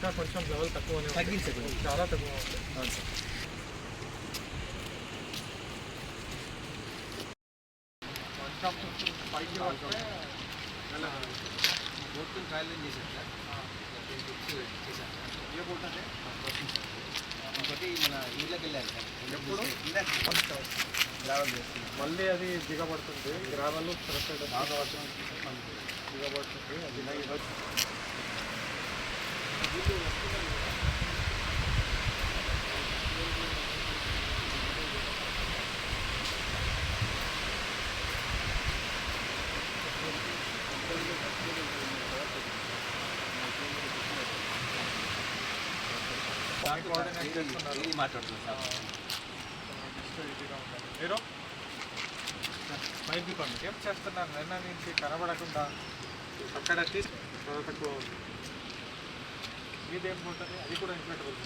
ఇంకా కొంచెం లెవెల్ తక్కువనే తగ్గించండి, చాలా తక్కువ ఉంది. కొంచెం పైకి వస్తే బోట్ ట్రయల్ చేశాను సార్, చేశాను. ఏ బోట్ అంటే ఇంకోటి మన ఊళ్ళోకి వెళ్ళాను సార్. ఎప్పుడు మళ్ళీ అది దిగబడుతుంది, గ్రామాలు బాగా వర్షం దిగబడుతుంది. అది కోఆర్డినేట్ చేస్తున్నారు, మాట్లాడుతున్నాను సార్. మీరు మైక్ దిక్కండి. ఏం చేస్తున్నారు? నిన్న నుంచి కనబడకుండా అక్కడ తక్కువ ఉంది. మీదేం పోతుంది? అది కూడా ఇన్ఫ్లేటబుల్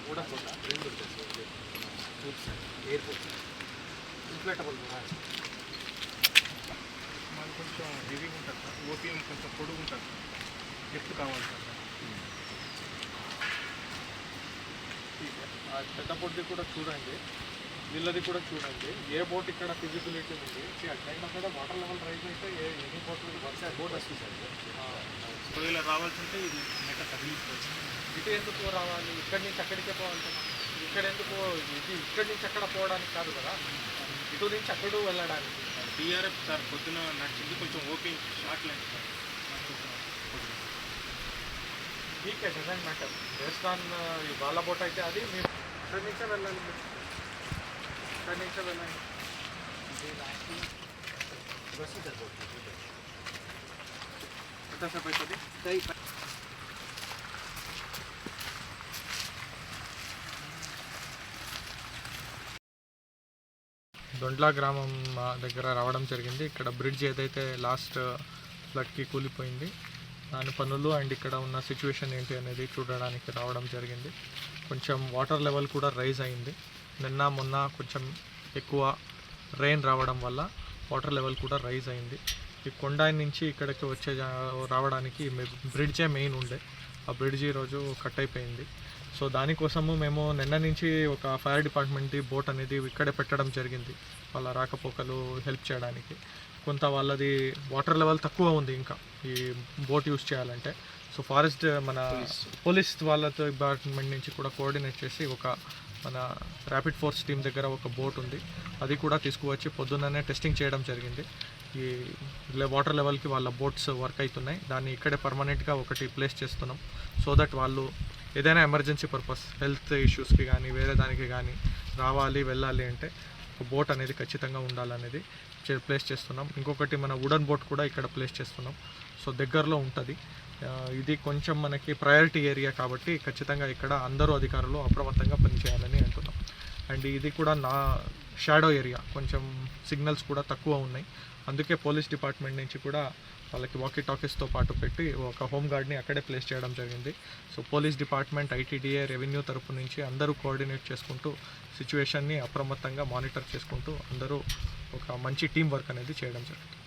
కూడా పోతా రెండు ఉంటుంది సార్. ఎయిర్పోర్ట్ ఇన్ఫ్లేటబుల్ మనకు కొంచెం హెవీగా ఉంటుంది సార్. ఓపీఎం కొంచెం పొడుగు ఉంటుంది సార్, ఎత్తు కావాలి సార్. పెద్ద బోట్ది కూడా చూడండి, వీళ్ళది కూడా చూడండి. ఏ బోట్ ఇక్కడ ఫిజిబిలిటీ ఉంది అట్లయినా కూడా వాటర్ లెవెల్ రైజ్ అయితే ఎన్ని బోట్లు బోట్ వస్తుంది సార్. ఒకవేళ రావాల్సి ఉంటే ఇది నెక్క తగిలిపోవచ్చు. ఇటు ఎందుకు రావాలి? ఇక్కడి నుంచి అక్కడికే పోవాలి కదా. ఇక్కడ ఎందుకు? ఇది ఇక్కడి నుంచి అక్కడ పోవడానికి కాదు కదా, ఇటు నుంచి అక్కడు వెళ్ళడానికి. డిఆర్ఎఫ్ సార్ పొద్దున నడిచింది కొంచెం ఓపెన్ షార్ట్ లైన్ సార్. ఠీకే డజంట్ మ్యాటర్, బేస్డ్ ఆన్ ఈ వాళ్ళ బోట్ అయితే అది మీరు ఇక్కడి నుంచే వెళ్ళాలి, ఇక్కడి నుంచే వెళ్ళండి. ఎంతసేపు అవుతుంది? దొండ్లా గ్రామం దగ్గర రావడం జరిగింది. ఇక్కడ బ్రిడ్జ్ ఏదైతే లాస్ట్ ఫ్లడ్కి కూలిపోయింది దాని పనులు అండ్ ఇక్కడ ఉన్న సిచ్యువేషన్ ఏంటి అనేది చూడడానికి రావడం జరిగింది. కొంచెం వాటర్ లెవెల్ కూడా రైజ్ అయింది. నిన్న మొన్న కొంచెం ఎక్కువ రెయిన్ రావడం వల్ల వాటర్ లెవెల్ కూడా రైజ్ అయింది. ఈ కొండ నుంచి ఇక్కడికి రావడానికి బ్రిడ్జే మెయిన్ ఉండే, ఆ బ్రిడ్జ్ ఈరోజు కట్ అయిపోయింది. సో దానికోసము మేము నిన్న నుంచి ఒక ఫైర్ డిపార్ట్మెంట్ బోట్ అనేది ఇక్కడే పెట్టడం జరిగింది, వాళ్ళ రాకపోకలు హెల్ప్ చేయడానికి. కొంత వాళ్ళది వాటర్ లెవెల్ తక్కువ ఉంది ఇంకా ఈ బోట్ యూస్ చేయాలంటే. సో ఫారెస్ట్ మన పోలీస్ వాళ్ళతో డిపార్ట్మెంట్ నుంచి కూడా కోఆర్డినేట్ చేసి ఒక మన ర్యాపిడ్ ఫోర్స్ టీం దగ్గర ఒక బోట్ ఉంది, అది కూడా తీసుకువచ్చి పొద్దున్ననే టెస్టింగ్ చేయడం జరిగింది. ఈ వాటర్ లెవెల్కి వాళ్ళ బోట్స్ వర్క్ అవుతున్నాయి, దాన్ని ఇక్కడే పర్మనెంట్గా ఒకటి ప్లేస్ చేస్తున్నాం. సో దట్ వాళ్ళు ఏదైనా ఎమర్జెన్సీ పర్పస్ హెల్త్ ఇష్యూస్కి కానీ వేరే దానికి కానీ రావాలి వెళ్ళాలి అంటే ఒక బోట్ అనేది ఖచ్చితంగా ఉండాలనేది ప్లేస్ చేస్తున్నాం. ఇంకొకటి మన వుడన్ బోట్ కూడా ఇక్కడ ప్లేస్ చేస్తున్నాం, సో దగ్గరలో ఉంటుంది. ఇది కొంచెం మనకి ప్రయారిటీ ఏరియా కాబట్టి ఖచ్చితంగా ఇక్కడ అందరూ అధికారులు అప్రమత్తంగా పనిచేయాలని అంటున్నాం. అండ్ ఇది కూడా నా షాడో ఏరియా, కొంచెం సిగ్నల్స్ కూడా తక్కువ ఉన్నాయి, అందుకే పోలీస్ డిపార్ట్మెంట్ నుంచి కూడా వాళ్ళకి వాకీ టాకీస్తో పాటు పెట్టి ఒక హోమ్ గార్డ్ని అక్కడే ప్లేస్ చేయడం జరిగింది. So police department, ITDA, revenue తరపు నుంచి అందరూ కోఆర్డినేట్ చేసుకుంటూ సిచ్యువేషన్ని అప్రమత్తంగా మానిటర్ చేసుకుంటూ అందరూ ఒక మంచి టీం వర్క్ అనేది చేయడం జరిగింది.